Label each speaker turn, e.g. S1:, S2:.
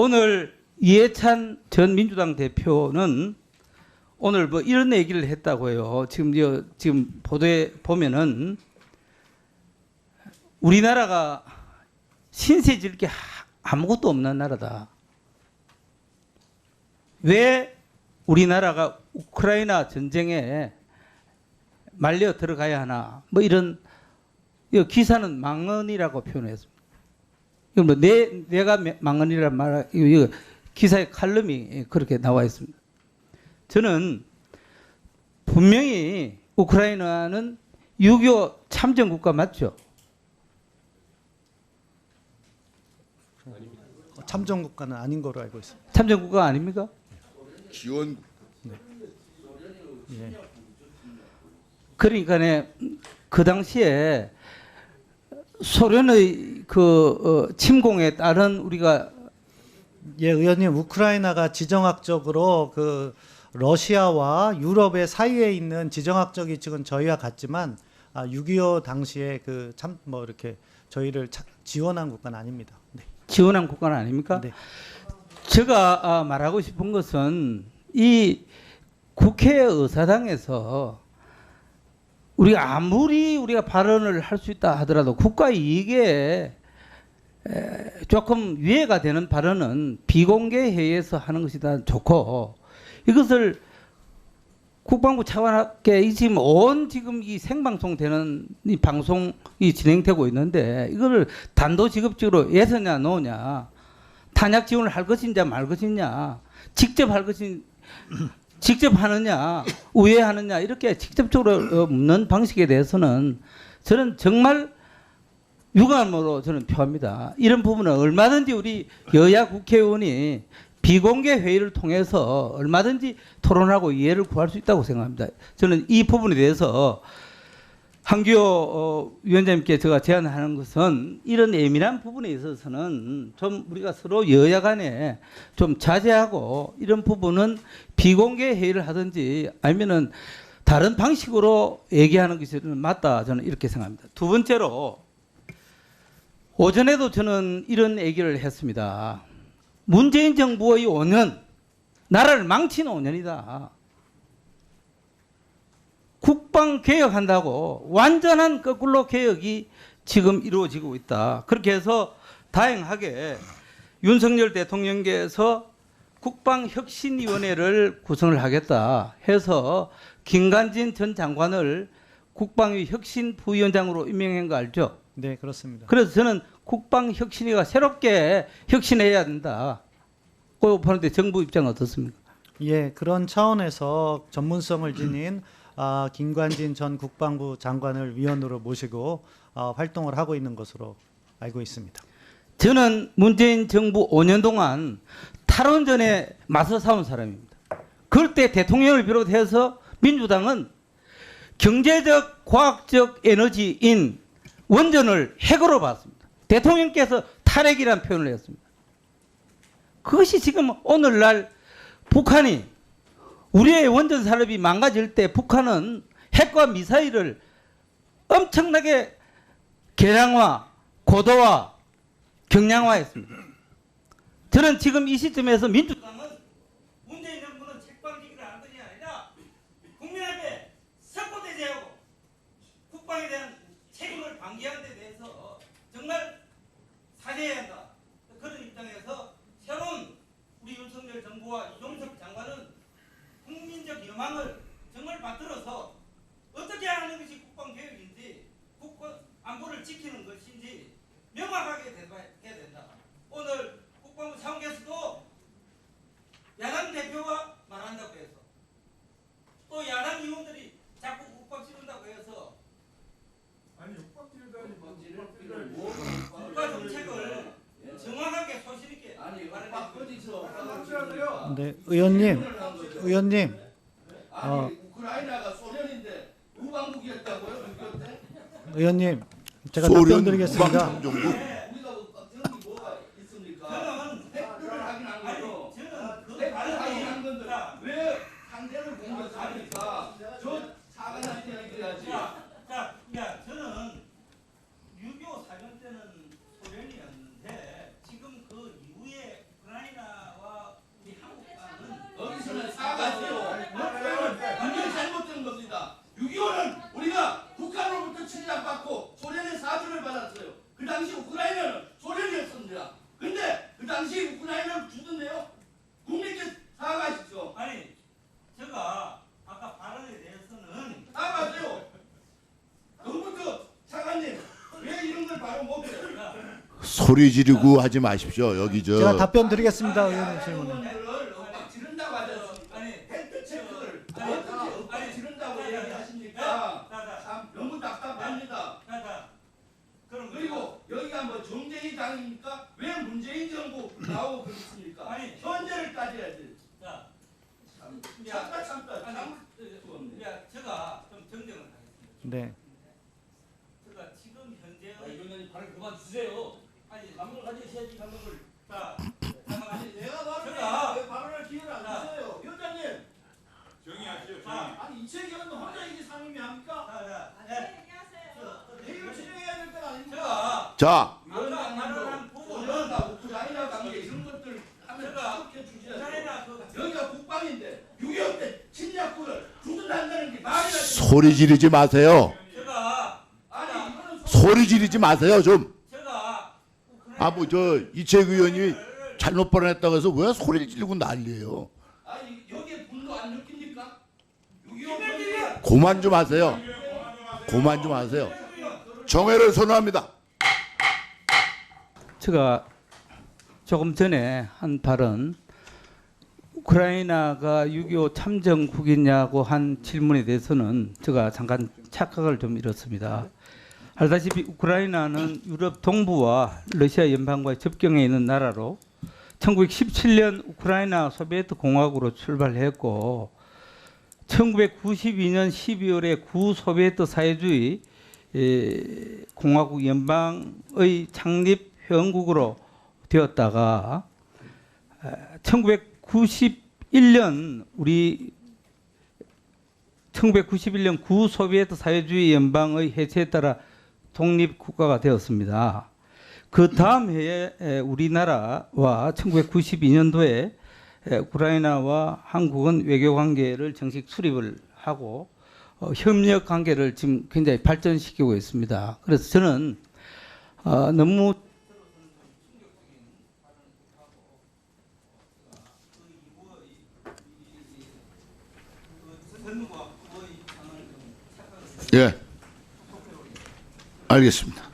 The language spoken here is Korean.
S1: 오늘 이해찬 전 민주당 대표는 오늘 뭐 이런 얘기를 했다고 해요. 지금 보도에 보면은 우리나라가 신세 질 게 아무것도 없는 나라다. 왜 우리나라가 우크라이나 전쟁에 말려 들어가야 하나? 뭐 이런 기사는 망언이라고 표현했습니다. 이거 뭐 내가 망언이란 말, 이거 기사의 칼럼이 그렇게 나와 있습니다. 저는 분명히 우크라이나는 6.25 참전 국가 맞죠?
S2: 참전 국가는 아닌 거로 알고 있습니다.
S1: 참전 국가 아닙니까?
S3: 지원.
S2: 네. 예.
S1: 그러니까 그 당시에 소련의 그 침공에 따른 우리가
S2: 예, 의원님, 우크라이나가 지정학적으로 그 러시아와 유럽의 사이에 있는 지정학적 위치는 저희와 같지만 6.25 당시에 그 참 뭐 이렇게 저희를 지원한 국가는 아닙니다. 네.
S1: 지원한 국가는 아닙니까?
S2: 네.
S1: 제가 말하고 싶은 것은 이 국회 의사당에서 우리가 아무리 우리가 발언을 할 수 있다 하더라도 국가 이익에 조금 위해가 되는 발언은 비공개 회의에서 하는 것이 다 좋고, 이것을 국방부 차관께 지금 이 생방송 되는 이 방송이 진행되고 있는데 이거를 단도직입적으로 예서냐 노냐, 탄약 지원을 할 것이냐 말 것이냐, 직접 하느냐 우회하느냐 이렇게 직접적으로 묻는 방식에 대해서는 저는 정말 유감으로 저는 표합니다. 이런 부분은 얼마든지 우리 여야 국회의원이 비공개 회의를 통해서 얼마든지 토론하고 이해를 구할 수 있다고 생각합니다. 저는 이 부분에 대해서 한기호 위원장님께 제가 제안하는 것은 이런 예민한 부분에 있어서는 좀 우리가 서로 여야 간에 좀 자제하고 이런 부분은 비공개 회의를 하든지 아니면은 다른 방식으로 얘기하는 것이 맞다, 저는 이렇게 생각합니다. 두 번째로, 오전에도 저는 이런 얘기를 했습니다. 문재인 정부의 5년, 나라를 망치는 5년이다. 국방 개혁한다고 완전한 거꾸로 개혁이 지금 이루어지고 있다. 그렇게 해서 다행하게 윤석열 대통령께서 국방혁신위원회를 구성을 하겠다 해서 김관진 전 장관을 국방위 혁신부위원장으로 임명한 거 알죠?
S2: 네, 그렇습니다.
S1: 그래서 저는 국방혁신위가 새롭게 혁신해야 된다. 그 보는데 정부 입장은 어떻습니까?
S2: 예, 그런 차원에서 전문성을 지닌 김관진 전 국방부 장관을 위원으로 모시고 활동을 하고 있는 것으로 알고 있습니다.
S1: 저는 문재인 정부 5년 동안 탈원전에 맞서 싸운 사람입니다. 그럴 때 대통령을 비롯해서 민주당은 경제적, 과학적 에너지인 원전을 핵으로 봤습니다. 대통령께서 탈핵이라는 표현을 했습니다. 그것이 지금 오늘날 북한이 우리의 원전 산업이 망가질 때 북한은 핵과 미사일을 엄청나게 개량화, 고도화, 경량화했습니다. 저는 지금 이 시점에서 민주당은 문재인 정부는 책방지기를 한 것이 아니라 국민 앞에 석고대죄하고 국방에 대한 책임을 방기하는 데 대해서 정말 사죄해야 한다. 그런 입장에서 새로운 우리 윤석열 정부와 이종석 장관은 국민적 여망을 정말 받들어서 어떻게 하는 것이 국방개혁인지 국가 안보를 지키는 것인지 명확하게 해야 된다. 오늘 국방부 차관께서도 야당 대표가 말한다고 해서 또 야당 의원들이 자꾸 국방 찌른다고 해서
S4: 아니 국방 찌르다니
S1: 국가 정책을 정확하게 소신 있게
S2: 네, 의원님.
S3: 아니 우크라이나가 소련인데 우방국이었다고요? 6.25 때?
S2: 의원님, 제가 답변 드리겠습니다.
S3: 우방참정국.
S1: 우리가 그런 게 뭐가 있습니까?
S3: 핵을 하긴 한 거죠.
S1: 저는 그
S3: 핵을 하긴 한 건데 왜 상대를 공격합니까? 저 사과한테 얘기해야지.
S1: 저는 6.25 사전 때는 소련이었는데 지금 그 이후에 우크라이나
S5: 소리 지르고 하지 마십시오. 여기
S2: 제가
S5: 저
S2: 답변 드리겠습니다. 의원님 질문에.
S3: 를 엇박 지른다고 하잖아요. 아니 팩트 체크를 어떻게 엇박 지른다고 얘기하십니까? 참 너무 답답합니다. 그리고 여기가 뭐 정쟁이 당입니까? 왜 문재인 정부 나오고 그렇습니까? 아니 현재를 따져야지. 참 참다.
S1: 제가 좀 정정을 하겠습니다.
S2: 네.
S1: 제가 지금 현재의 이거는 발을 그만 주세요. 아니 감독을 가지셔야지 감독을. 자,
S3: 아니 내가 말을
S1: 제가-
S3: 왜 발언할 기회를 안 주세요? 위원장님.
S4: 조용히 하시오.
S1: 자,
S3: 아니 이채기는 혼자 이게 상임위 합니까? 회의를 진행해야 될 때가 아닙니까?
S1: 제가
S5: 자,
S1: 아까 말한 부분은
S3: 오늘과 우크라이나 관계 이런 것들 하면 지속해 주셔야
S1: 우크라이나
S3: 돼요.
S1: 그
S3: 여기가 국방인데 6.25 때 침략군을 주둔한다는 게 말이나
S5: 소리 지르지 마세요.
S1: 제가
S3: 아니 이거는
S5: 소리 지르지 마세요 좀.
S1: 제가
S5: 아 뭐 저 이채 의원이 잘못 발언했다고 해서 왜 소리를 지르고 난리예요.
S3: 아니 여기에 분노 안 느낍니까? 6.25
S5: 그만 좀 하세요. 그만 좀 하세요. 정회를 선언합니다.
S1: 제가 조금 전에 한 발언 우크라이나가 6.25 참전국이냐고 한 질문에 대해서는 제가 잠깐 착각을 좀 잃었습니다. 알다시피 우크라이나는 유럽 동부와 러시아 연방과의 접경에 있는 나라로 1917년 우크라이나 소비에트 공화국으로 출발했고 1992년 12월에 구소비에트 사회주의 공화국 연방의 창립 회원국으로 되었다가 1991년 1991년 구소비에트 사회주의 연방의 해체에 따라 독립국가가 되었습니다. 그 다음 해에 우리나라와 1992년도에 우크라이나와 한국은 외교 관계를 정식 수립을 하고 협력 관계를 지금 굉장히 발전시키고 있습니다. 그래서 저는 너무
S5: 예. 알겠습니다.